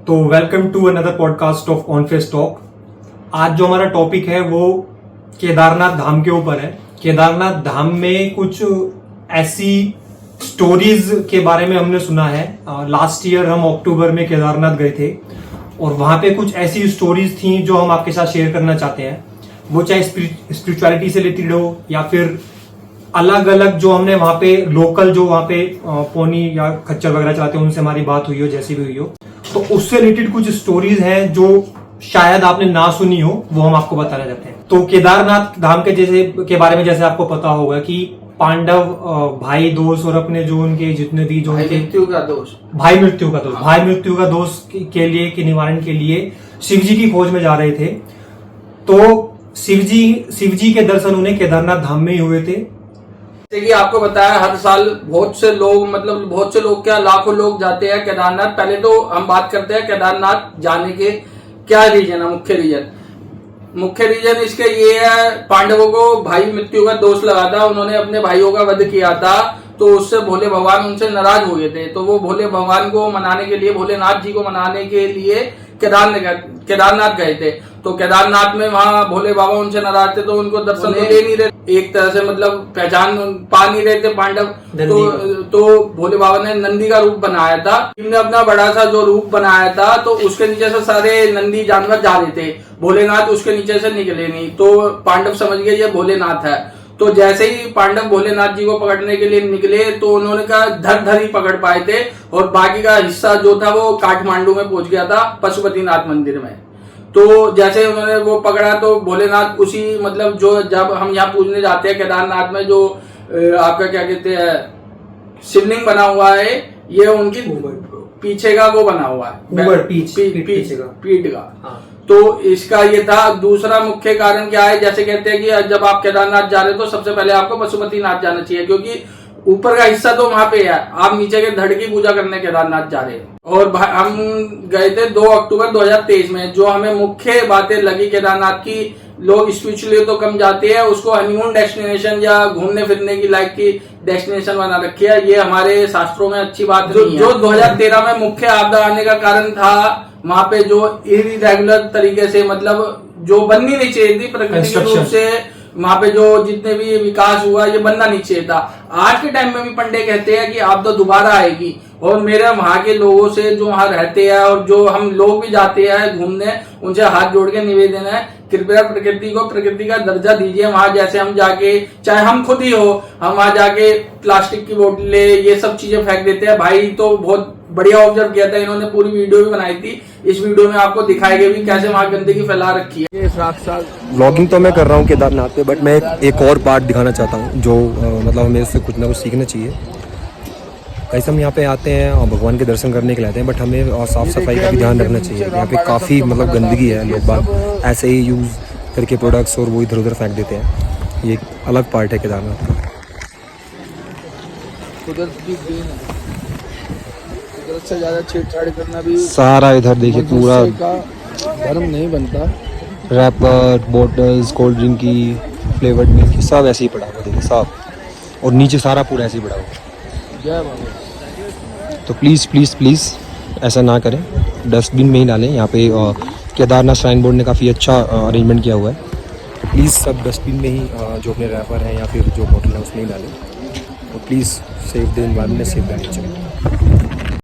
तो welcome to another podcast of on face talk. आज जो हमारा टॉपिक है वो केदारनाथ धाम के ऊपर है। केदारनाथ धाम में कुछ ऐसी स्टोरीज के बारे में हमने सुना है। लास्ट ईयर हम अक्टूबर में केदारनाथ गए थे और वहां पे कुछ ऐसी स्टोरीज थी जो हम आपके साथ शेयर करना चाहते हैं। वो चाहे स्पिरिचुअलिटी से रिलेटेड हो या फिर अलग अलग जो हमने वहां पे लोकल जो वहां पे पोनी या खच्चर वगैरह चलाते हैं उनसे हमारी बात हुई हो, जैसी भी हुई हो, तो उससे रिलेटेड कुछ स्टोरीज हैं जो शायद आपने ना सुनी हो, वो हम आपको बताना चाहते हैं। तो केदारनाथ धाम के बारे में जैसे आपको पता होगा कि पांडव भाई दोस्त और अपने जो उनके जितने भी जो भाई मृत्यु का दोष के लिए के निवारण के लिए शिव जी की खोज में जा रहे थे। तो शिव जी के दर्शन उन्हें केदारनाथ धाम में ही हुए थे। जैसे कि आपको बताया हर साल बहुत से लोग क्या लाखों लोग जाते हैं केदारनाथ। पहले तो हम बात करते हैं केदारनाथ जाने के क्या रीजन है। मुख्य रीजन इसके ये है, पांडवों को भाई मृत्यु का दोष लगा था, उन्होंने अपने भाइयों का वध किया था, तो उससे भोले भगवान उनसे नाराज हो गए थे। तो वो भोले भगवान को मनाने के लिए, भोलेनाथ जी को मनाने के लिए केदारनाथ गए थे। तो केदारनाथ में वहां भोले बाबा उनसे नाराज थे, तो उनको दर्शन दे नहीं रहे, एक तरह से मतलब पहचान पा नहीं रहे थे पांडव। तो भोले बाबा ने नंदी का रूप बनाया था। ने अपना बड़ा सा जो रूप बनाया था, तो उसके नीचे से सारे नंदी जानवर जा रहे थे, भोलेनाथ उसके नीचे से निकले नहीं। तो पांडव समझ गए ये भोलेनाथ है। तो जैसे ही पांडव भोलेनाथ जी को पकड़ने के लिए निकले, तो उन्होंने कहा धर ही पकड़ पाए थे, और बाकी का हिस्सा जो था वो काठमांडू में पहुंच गया था, पशुपतिनाथ मंदिर में। तो जैसे उन्होंने वो पकड़ा, तो भोलेनाथ उसी मतलब जो जब हम यहाँ पूजने जाते हैं केदारनाथ में, जो आपका क्या कहते हैं शिवलिंग बना हुआ है, ये उनकी पीछे का वो बना हुआ है, पीठ का। हाँ। तो इसका ये था। दूसरा मुख्य कारण क्या है, जैसे कहते हैं कि जब आप केदारनाथ जा रहे हो तो सबसे पहले आपको पशुपतिनाथ जाना चाहिए, क्योंकि ऊपर का हिस्सा तो वहां पे है, आप नीचे के धड़ की पूजा करने केदारनाथ जा रहे हो। और हम गए थे 2 अक्टूबर 2023 में। जो हमें मुख्य बातें लगी केदारनाथ की, लोग स्पिरिचुअली तो कम जाते हैं, उसको हनीमून डेस्टिनेशन या घूमने फिरने की लायक की डेस्टिनेशन बना रखी है। ये हमारे शास्त्रों में अच्छी बात नहीं है। जो 2013 में मुख्य आपदा आने का कारण था, वहां पे जो इरेगुलर तरीके से मतलब जो बननी नहीं चाहिए थी प्राकृतिक रूप से, वहां पे जो जितने भी विकास हुआ, ये बनना नहीं चाहिए था। आज के टाइम में भी पंडे कहते हैं कि आपदा दोबारा आएगी, और मेरे वहां के लोगों से जो वहां रहते हैं और जो हम लोग भी जाते हैं घूमने, उनसे हाथ जोड़ के निवेदन है, कृपया प्रकृति का दर्जा दीजिए। वहां जैसे हम जाके, चाहे हम खुद ही हो, हम वहां जाके प्लास्टिक की बोतलें ये सब चीजें फेंक देते हैं। भाई तो बहुत बढ़िया ऑब्जर्व किया था इन्होंने, पूरी वीडियो भी बनाई थी। इस वीडियो में आपको दिखाएंगे भी कैसे वहां गंदगी फैला रखी है। व्लॉगिंग तो मैं कर रहा हूँ केदारनाथ पे, बट मैं एक और पार्ट दिखाना चाहता हूँ जो मतलब हमें इससे कुछ ना कुछ सीखना चाहिए। कैसे हम यहाँ पे आते हैं और भगवान के दर्शन करने के लिए आते हैं, बट हमें और साफ़ सफाई का भी ध्यान रखना चाहिए। यहाँ पे काफ़ी मतलब गंदगी है, लोग बाग ऐसे ही यूज़ करके प्रोडक्ट्स और वो इधर उधर फेंक देते हैं। ये एक अलग पार्ट है केदारनाथ का। से ज्यादा छेड़छाड़ करना भी सारा इधर देखिए पूरा धर्म नहीं बनता। रैपर, बॉटल्स, कोल्ड ड्रिंक की, फ्लेवर्ड मिल्क की, सब ऐसे ही पड़ा हुआ देखिए सब, और नीचे सारा पूरा ऐसे ही पड़ा हुआ। जय बाबा। तो प्लीज़ ऐसा ना करें, डस्टबिन में ही डालें। यहाँ पे केदारनाथ श्राइन बोर्ड ने काफ़ी अच्छा अरेंजमेंट किया हुआ है। तो प्लीज़ सब डस्टबिन में ही जो अपने रैपर हैं या फिर जो बॉटल है उसमें ही डालें। तो please save the environment, save the nature.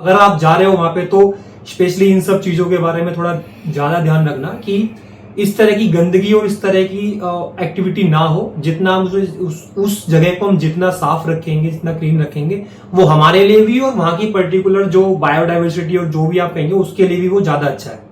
अगर आप जा रहे हो वहां पे, तो स्पेशली इन सब चीजों के बारे में थोड़ा ज्यादा ध्यान रखना कि इस तरह की गंदगी और इस तरह की एक्टिविटी ना हो। जितना हम उस जगह को हम जितना साफ रखेंगे, जितना क्लीन रखेंगे, वो हमारे लिए भी और वहां की पर्टिकुलर जो बायोडाइवर्सिटी और जो भी आप कहेंगे उसके लिए भी वो ज्यादा अच्छा है।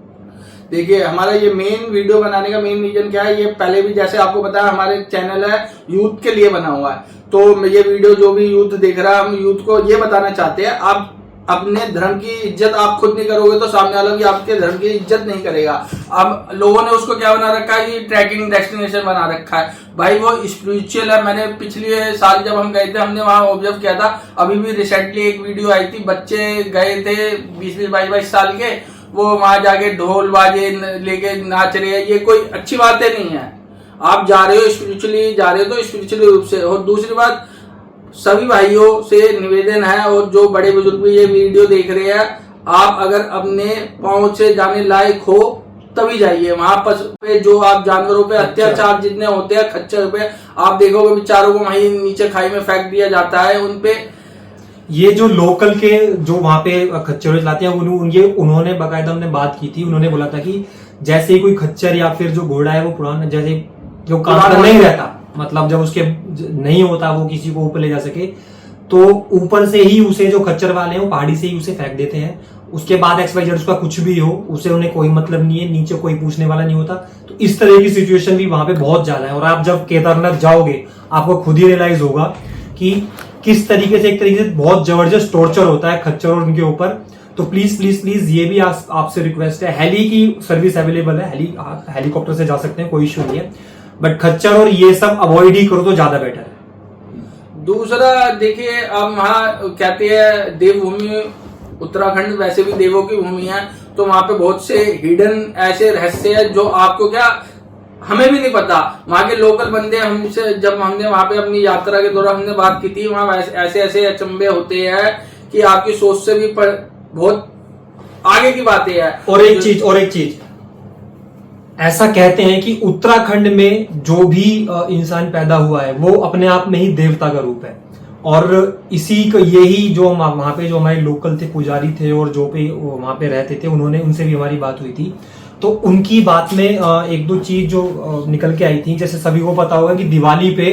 देखिए हमारा ये मेन वीडियो बनाने का मेन रीजन क्या है, ये पहले भी जैसे आपको बताया हमारे चैनल है यूथ के लिए बना हुआ है। तो ये वीडियो जो भी यूथ देख रहा है, हम यूथ को ये बताना चाहते हैं, आप अपने धर्म की इज्जत आप खुद नहीं करोगे तो सामने वाला भी आपके धर्म की इज्जत नहीं करेगा। अब लोगों ने उसको क्या बना रखा है, ये ट्रैकिंग डेस्टिनेशन बना रखा है। भाई वो स्पिरिचुअल है। मैंने पिछले साल जब हम गए थे, हमने वहां ऑब्जर्व किया था। अभी भी रिसेंटली एक वीडियो आई थी, बच्चे गए थे 20-20, 22-22 साल के, वो वहां जाके ढोल बाजे लेके नाच रहे हैं। ये कोई अच्छी बातें नहीं है। आप जा रहे हो स्पिरिचुअली, जा रहे हो तो स्पिरिचुअली रूप से। और दूसरी बात, सभी भाइयों से निवेदन है, और जो बड़े बुजुर्ग भी ये वीडियो देख रहे हैं, आप अगर अपने पाँव से जाने लायक हो तभी जाइए। वहां पे जो आप जानवरों पे अत्याचार जितने होते हैं, खच्चर पे आप देखोगे बेचारों को वहीं नीचे खाई में फेंक दिया जाता है। उनपे ये जो लोकल के जो वहां पे खच्चर चलाते हैं उन्होंने बाकायदा हमने बात की थी। उन्होंने बोला था कि जैसे ही कोई खच्चर या फिर जो घोड़ा है वो पुराना जैसे जो काम कर नहीं रहता, मतलब जब उसके नहीं होता वो किसी को ऊपर ले जा सके, तो ऊपर से ही उसे जो खच्चर वाले हैं वो पहाड़ी से ही उसे फेंक देते हैं। उसके बाद XYZ उसका कुछ भी हो उसे उन्हें कोई मतलब नहीं है, नीचे कोई पूछने वाला नहीं होता। तो इस तरह की सिचुएशन भी वहां पे बहुत ज्यादा है। और आप जब केदारनाथ जाओगे आपको खुद ही रियलाइज होगा कि किस तरीके से एक तरीके से बहुत जबरदस्त टॉर्चर होता है खच्चर और उनके ऊपर। तो प्लीज प्लीज प्लीज ये भी आपसे रिक्वेस्ट है, हेली की सर्विस अवेलेबल है, हेलीकॉप्टर से जा सकते हैं, कोई इश्यू नहीं है, बट खच्चर और ये सब अवॉइड ही करो तो ज्यादा बेटर है। दूसरा देखिए, अब वहाँ कहते हैं देवभूमि उत्तराखंड वैसे भी देवों की भूमि है, तो वहां पे बहुत से हिडन ऐसे रहस्य है जो आपको क्या हमें भी नहीं पता। वहां के लोकल बंदे हमसे जब हमने वहां पे अपनी यात्रा के दौरान हमने बात की थी, वहां ऐसे ऐसे अचंभे होते हैं कि आपकी सोच से भी बहुत आगे की बातें हैं। और एक चीज ऐसा कहते हैं कि उत्तराखंड में जो भी इंसान पैदा हुआ है वो अपने आप में ही देवता का रूप है। और इसी को यही जो वहां पे जो हमारे लोकल थे, पुजारी थे और जो पे वहां पे रहते थे, उनसे भी हमारी बात हुई थी। तो उनकी बात में एक दो चीज जो निकल के आई थी, जैसे सभी को पता होगा कि दिवाली पे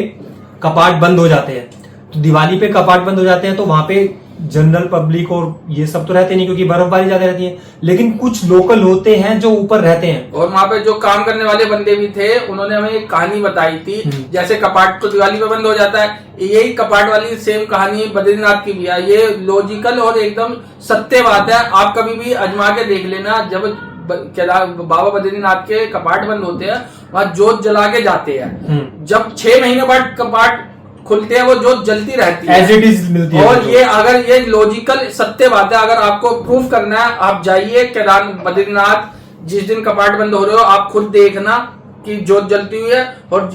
कपाट बंद हो जाते हैं। तो दिवाली पे कपाट बंद हो जाते हैं तो वहां पे जनरल पब्लिक और ये सब तो रहते नहीं क्योंकि बर्फबारी ज्यादा रहती है, लेकिन कुछ लोकल होते हैं जो ऊपर रहते हैं। और वहां पे जो काम करने वाले बंदे भी थे, उन्होंने हमें एक कहानी बताई थी। जैसे कपाट तो दिवाली पे बंद हो जाता है, यही कपाट वाली सेम कहानी बद्रीनाथ की भी है। ये लॉजिकल और एकदम सत्य बात है। आप कभी भी आजमा के देख लेना, जब बाबा बद्रीनाथ के कपाट बंद होते हैं वहां जोत जला के जाते हैं। जब 6 महीने बाद कपाट खुलते हैं वो जोत जलती रहती है, एज इट इज मिलती है। और ये अगर ये लॉजिकल सत्य बात है, अगर आपको प्रूफ करना है आप जाइए केदारनाथ बद्रीनाथ, जिस दिन कपाट बंद हो रहे हो आप खुद देखना कि जोत जलती हुई है, और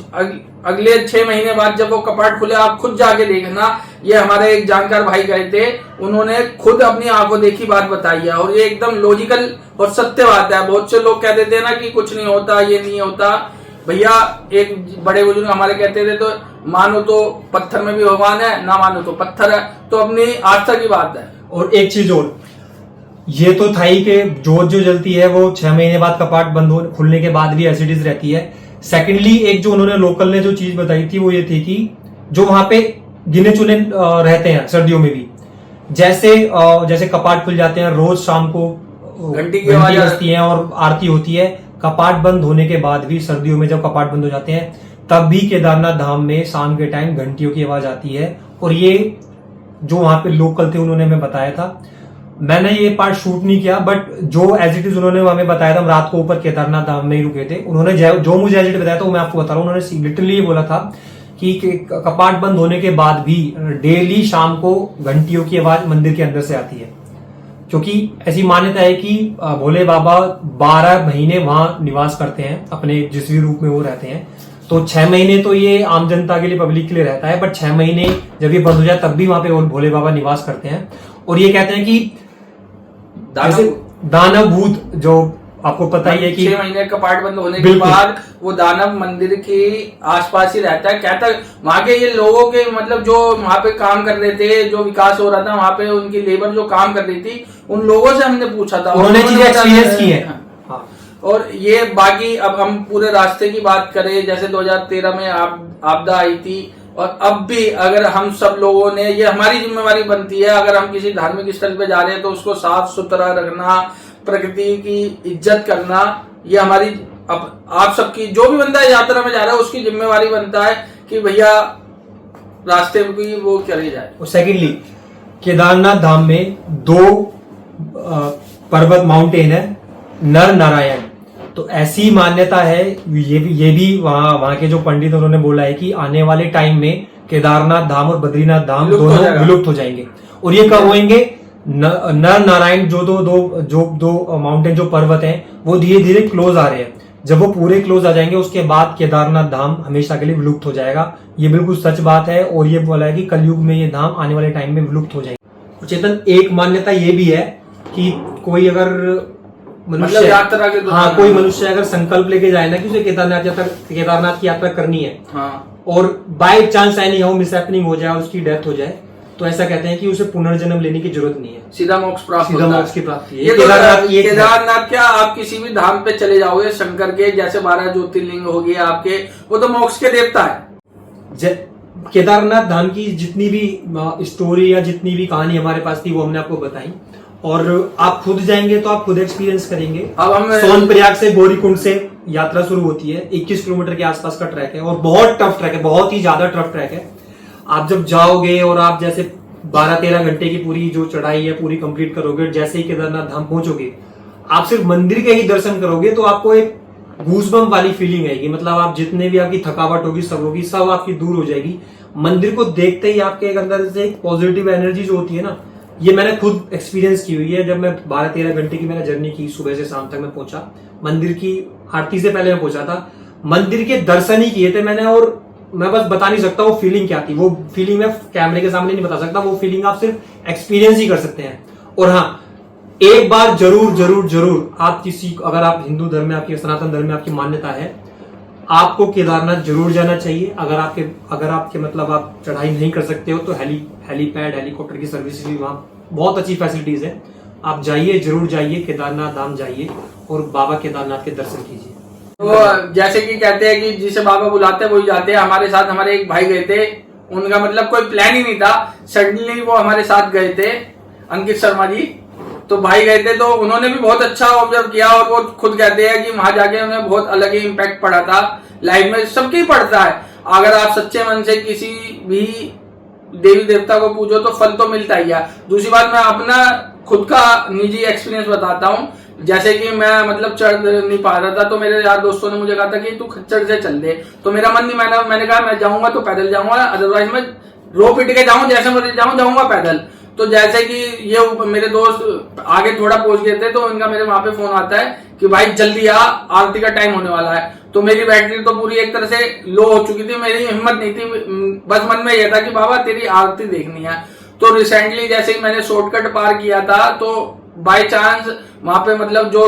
अगले 6 महीने बाद जब वो कपाट खुले आप खुद जाके देखना। ये हमारे एक जानकार भाई गए थे, उन्होंने खुद अपनी आंखों देखी बात बताई है, और ये एकदम लॉजिकल और सत्य बात है। बहुत से लोग कह देते हैं ना कि कुछ नहीं होता, ये नहीं होता। भैया एक बड़े बुजुर्ग हमारे कहते थे, तो मानो तो पत्थर में भी भगवान है, ना मानो तो पत्थर है। तो अपनी आस्था की बात है। और एक चीज और, ये तो था ही कि जोत जो जलती है वो 6 महीने बाद कपाट बंद खुलने के बाद भी एसिडीज रहती है। सेकेंडली एक जो उन्होंने लोकल ने जो चीज बताई थी वो ये थी कि जो वहां पे गिने चुने रहते हैं सर्दियों में भी, जैसे कपाट खुल जाते हैं, रोज शाम को घंटी की आवाज बजती है और आरती होती है। कपाट बंद होने के बाद भी सर्दियों में जब कपाट बंद हो जाते हैं तब भी केदारनाथ धाम में शाम के टाइम घंटियों की आवाज आती है। और ये जो वहां पे लोकल थे उन्होंने हमें बताया था। मैंने ये पार्ट शूट नहीं किया, बट जो एज इट इज उन्होंने हमें बताया था, हम रात को ऊपर केदारनाथ धाम में ही रुके थे। उन्होंने जो मुझे एज इट बताया था वो मैं आपको बता रहा हूँ। उन्होंने लिटरली ये बोला था कि कपाट बंद होने के बाद भी डेली शाम को घंटियों की आवाज मंदिर के अंदर से आती है, क्योंकि ऐसी मान्यता है कि भोले बाबा 12 महीने वहां निवास करते हैं अपने जिस भी रूप में वो रहते हैं। तो 6 महीने तो ये आम जनता के लिए, पब्लिक के लिए रहता है, बट 6 महीने जब ये बंद हो जाए तब भी वहां पे भोले बाबा निवास करते हैं। और ये कहते हैं कि दानव भूत, जो आपको पता ही है कि 6 महीने कपाट बंद होने के बाद वो दानव मंदिर के आसपास ही रहता है। कहता है वहां के ये लोगों के, मतलब जो वहां पे काम कर रहे थे, जो विकास हो रहा था वहां पे, उनकी लेबर जो काम कर रही थी, उन लोगों से हमने पूछा था, उन्होंने चीजें एक्सपीरियंस की है। हाँ। और ये बाकी अब हम पूरे रास्ते की बात करें, जैसे 2013 में आपदा आई थी, और अब भी अगर हम सब लोगों ने, ये हमारी जिम्मेवारी बनती है, अगर हम किसी धार्मिक स्थल पे जा रहे हैं तो उसको साफ सुथरा रखना, प्रकृति की इज्जत करना, ये हमारी आप सबकी, जो भी बंदा यात्रा में जा रहा है उसकी जिम्मेवारी बनता है कि भैया रास्ते की वो करी जाए। और सेकेंडली केदारनाथ धाम में 2 पर्वत माउंटेन है, नर नारायण। तो ऐसी मान्यता है, ये भी वहां के जो पंडित उन्होंने बोला है कि आने वाले टाइम में केदारनाथ धाम और बद्रीनाथ धाम दोनों विलुप्त हो जाएंगे। और ये कब होंगे? नर नारायण जो दो माउंटेन, जो पर्वत हैं, वो धीरे धीरे क्लोज आ रहे हैं। जब वो पूरे क्लोज आ जाएंगे उसके बाद केदारनाथ धाम हमेशा के लिए विलुप्त हो जाएगा। ये बिल्कुल सच बात है। और ये बोला है कि कलयुग में ये धाम आने वाले टाइम में विलुप्त हो जाएंगे। चेतन, एक मान्यता ये भी है कि कोई अगर मतलब मनुष्य यात्रा के दौरान, हाँ, कोई मनुष्य अगर संकल्प लेके जाए ना कि उसे केदारनाथ की यात्रा करनी है, हाँ, और by chance any how miss happening हो जाए, उसकी डेथ हो जाए, तो ऐसा कहते हैं कि उसे पुनर्जन्म लेने की जरूरत नहीं है, सीधा मोक्ष प्राप्त सीधा होता है। मोक्ष की प्राप्ति है। ये तो केदारनाथ केदारनाथ क्या, आप किसी भी धाम पे चले जाओगे शंकर के, जैसे 12 ज्योतिर्लिंग हो गए आपके, वो तो मोक्ष के देवता है। केदारनाथ धाम की जितनी भी स्टोरी या जितनी भी कहानी हमारे पास थी वो हमने आपको बताई, और आप खुद जाएंगे तो आप खुद एक्सपीरियंस करेंगे। अब हम सोनप्रयाग से गौरीकुंड से यात्रा शुरू होती है, 21 किलोमीटर के आसपास का ट्रैक है, और बहुत टफ ट्रैक है, बहुत ही ज्यादा टफ ट्रैक है। आप जब जाओगे और आप जैसे 12-13 घंटे की पूरी जो चढ़ाई है पूरी कंप्लीट करोगे, जैसे ही केदारनाथ धाम पहुंचोगे, आप सिर्फ मंदिर के ही दर्शन करोगे तो आपको एक गूजबम्प वाली फीलिंग आएगी। मतलब आप जितने भी आपकी थकावट होगी, सब आपकी दूर हो जाएगी। मंदिर को देखते ही आपके अंदर से एक पॉजिटिव एनर्जी जो होती है ना, ये मैंने खुद एक्सपीरियंस की हुई है। जब मैं 12-13 घंटे की मैंने जर्नी की, सुबह से शाम तक मैं पहुंचा, मंदिर की आरती से पहले मैं पहुंचा था, मंदिर के दर्शन ही किए थे मैंने, और मैं बस बता नहीं सकता वो फीलिंग क्या थी। वो फीलिंग मैं कैमरे के सामने नहीं बता सकता, वो फीलिंग आप सिर्फ एक्सपीरियंस ही कर सकते हैं। और हाँ, एक बार जरूर जरूर जरूर आप अगर आप हिंदू धर्म में, आपकी सनातन धर्म में आपकी मान्यता है, आपको केदारनाथ जरूर जाना चाहिए। अगर आपके मतलब आप चढ़ाई नहीं कर सकते हो तो हेलीपैड, हेलीकॉप्टर की सर्विस भी वहाँ बहुत अच्छी फैसिलिटीज है। आप जाइए, जरूर जाइए, केदारनाथ धाम जाइए और बाबा केदारनाथ के दर्शन कीजिए। तो जैसे कि कहते हैं कि जिसे बाबा बुलाते हैं वही जाते हैं। हमारे साथ हमारे एक भाई गए थे, उनका मतलब कोई प्लान ही नहीं था, सडनली वो हमारे साथ गए थे, अंकित शर्मा जी। तो भाई गए थे, तो उन्होंने भी बहुत अच्छा ऑब्जर्व किया, और वो खुद कहते हैं कि वहां जाके उन्हें बहुत अलग ही इम्पैक्ट पड़ा था लाइफ में। सबके ही पड़ता है, अगर आप सच्चे मन से किसी भी देवी देवता को पूजो तो फल तो मिलता ही है। दूसरी बात, मैं अपना खुद का निजी एक्सपीरियंस बताता हूँ। जैसे कि मैं मतलब चढ़ नहीं पा रहा था, तो मेरे यार दोस्तों ने मुझे कहा था कि तू खच्चर से चल दे, तो मेरा मन नहीं, मैंने कहा मैं जाऊंगा तो पैदल जाऊंगा, अदरवाइज मैं रो पिट के जाऊं, जैसे मैं जाऊंगा पैदल। तो जैसे कि ये मेरे दोस्त आगे थोड़ा पहुंच गए थे, तो इनका मेरे वहां पे फोन आता है कि भाई जल्दी आ, आरती का टाइम होने वाला है। तो मेरी बैटरी तो पूरी एक तरह से लो हो चुकी थी, मेरी हिम्मत नहीं थी, बस मन में यह था कि बाबा तेरी आरती देखनी है। तो रिसेंटली जैसे ही मैंने शॉर्टकट पार किया था, तो बाय चांस वहां पे मतलब जो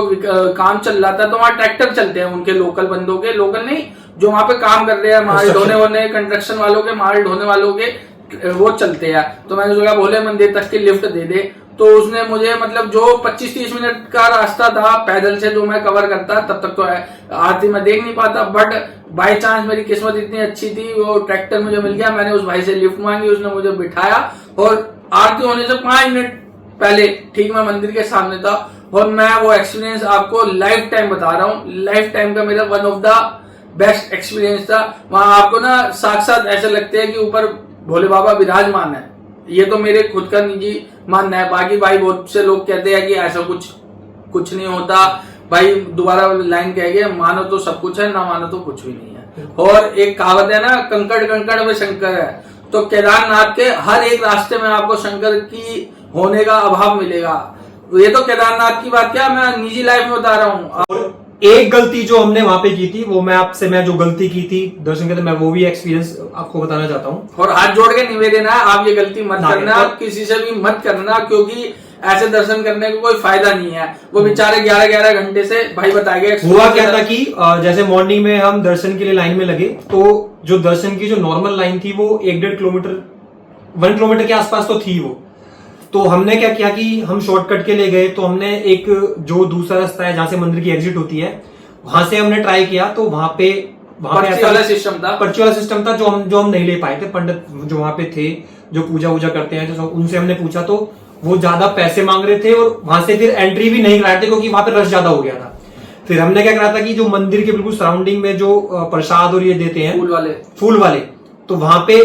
काम चल रहा था, तो वहां ट्रैक्टर चलते हैं उनके लोकल बंदों के, लोकल नहीं जो वहां पे काम कर रहे हैं, माल ढोने कंस्ट्रक्शन वालों के, माल ढोने वालों के, वो चलते हैं। तो मैंने सोचा भोले मंदिर तक की लिफ्ट दे दे। तो उसने मुझे मतलब जो 25-30 मिनट का रास्ता था पैदल से जो मैं कवर करता, तब तक तो आरती में देख नहीं पाता, बट बाय चांस मेरी किस्मत इतनी अच्छी थी, वो ट्रैक्टर मुझे मिल गया। मैंने उस भाई से लिफ्ट मांगी, उसने मुझे बिठाया, और आरती होने से 5 मिनट पहले ठीक मैं मंदिर के सामने था। और मैं वो एक्सपीरियंस आपको लाइफ टाइम बता रहा हूँ, लाइफ टाइम का मेरा one of the best experience था। वहां आपको ना साक्षात ऐसे लगते हैं कि ऊपर भोले बाबा विराजमान है। ये तो मेरे खुद का निजी मानना है। बाकी भाई बहुत से लोग कहते हैं कि ऐसा कुछ नहीं होता। भाई दोबारा लाइन कह गए, मानो तो सब कुछ है, ना मानो तो कुछ भी नहीं है। और एक कहावत है ना, कंकड़ कंकड़ में शंकर है। तो केदारनाथ के हर एक रास्ते में आपको शंकर की होने का अभाव मिलेगा। ये तो केदारनाथ की बात क्या, मैं निजी लाइफ में बता रहा हूँ। और एक गलती जो हमने वहां पे की थी, वो मैं जो गलती की थी दर्शन के, मैं वो भी एक्सपीरियंस आपको बताना चाहता हूँ। और हाथ जोड़ के निवेदन है, आप ये गलती मत करना, आप किसी से भी मत करना, क्योंकि ऐसे दर्शन करने का कोई फायदा नहीं है। वो बेचारे 11-11 घंटे से भाई बताएंगे। हुआ क्या था कि जैसे मॉर्निंग में हम दर्शन के लिए लाइन में लगे, तो जो दर्शन की जो नॉर्मल लाइन थी वो 1-1.5 किलोमीटर 1 किलोमीटर के आसपास तो थी वो। तो हमने क्या किया कि हम शॉर्टकट के लिए गए, तो हमने एक जो दूसरा रास्ता है जहां से मंदिर की एग्जिट होती है, वहां से हमने ट्राई किया। तो वहां पे पर्ची वाला सिस्टम था जो हम नहीं ले पाए थे। पंडित जो वहां पे थे, जो पूजा करते हैं, जो उनसे हमने पूछा, तो वो ज्यादा पैसे मांग रहे थे, और वहां से फिर एंट्री भी नहीं कराए थे, क्योंकि वहां पे रश ज्यादा हो गया था। फिर हमने क्या करा था कि जो मंदिर के बिल्कुल सराउंडिंग में जो प्रसाद और ये देते हैं फूल वाले, तो वहां पे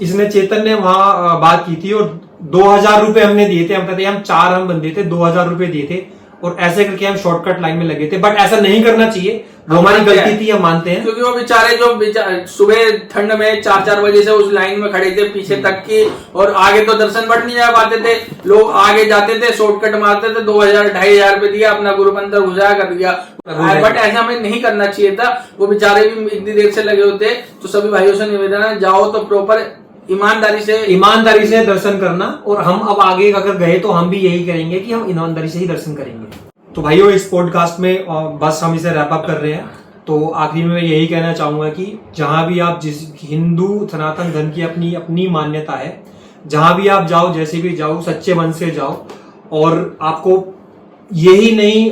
इसने चेतन ने वहां बात की थी, और 2000 रुपए हमने दिए थे। हम कहते हैं हम 4 बंदे थे, 2000 रुपए दिए थे, और ऐसे करके हम शॉर्टकट लाइन में लगे थे। बट ऐसा नहीं करना चाहिए, वो हमारी गलती थी, हम मानते हैं। क्योंकि वो बेचारे जो सुबह ठंड में 4-4 बजे से उस लाइन में खड़े थे पीछे तक की, और आगे तो दर्शन बट नहीं जा पाते थे। लोग आगे जाते थे, शॉर्टकट मारते थे, 2000-2500 रुपए दिया, अपना ग्रुप अंदर घुसा कर दिया। बट ऐसा हमें नहीं करना चाहिए था। वो बेचारे भी इतनी देर से लगे होते। तो सभी भाइयों से निवेदन है, जाओ तो प्रॉपर ईमानदारी से दर्शन करना। और हम अब आगे अगर गए तो हम भी यही करेंगे कि हम ईमानदारी से ही दर्शन करेंगे। तो भाइयों, इस पॉडकास्ट में बस हम इसे रैप अप कर रहे हैं। तो आखिरी में मैं यही कहना चाहूंगा कि जहां भी आप, जिस हिंदू सनातन धर्म की अपनी अपनी मान्यता है, जहां भी आप जाओ, जैसे भी जाओ, सच्चे मन से जाओ। और आपको यही नहीं,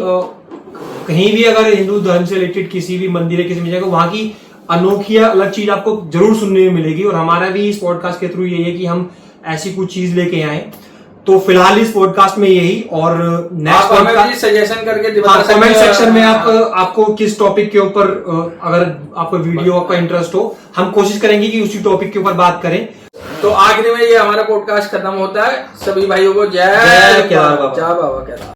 कहीं भी अगर हिंदू धर्म से रिलेटेड किसी भी मंदिर है, किसी भी जगह, वहां की अनोखी अलग चीज आपको जरूर सुनने में मिलेगी। और हमारा भी इस पॉडकास्ट के थ्रू यही है कि हम ऐसी कुछ चीज लेके आए। तो फिलहाल इस पॉडकास्ट में यही, और नेक्स्ट पॉडकास्ट सजेशन करके बता सकते कमेंट हैं। सेक्शन में आपको किस टॉपिक के ऊपर, अगर आपको वीडियो आपका इंटरेस्ट हो, हम कोशिश करेंगे कि उसी टॉपिक के ऊपर बात करें। तो आखिरी में ये हमारा पॉडकास्ट खत्म होता है। सभी भाइयों को जय जय केदार बाबा। जय बाबा केदार।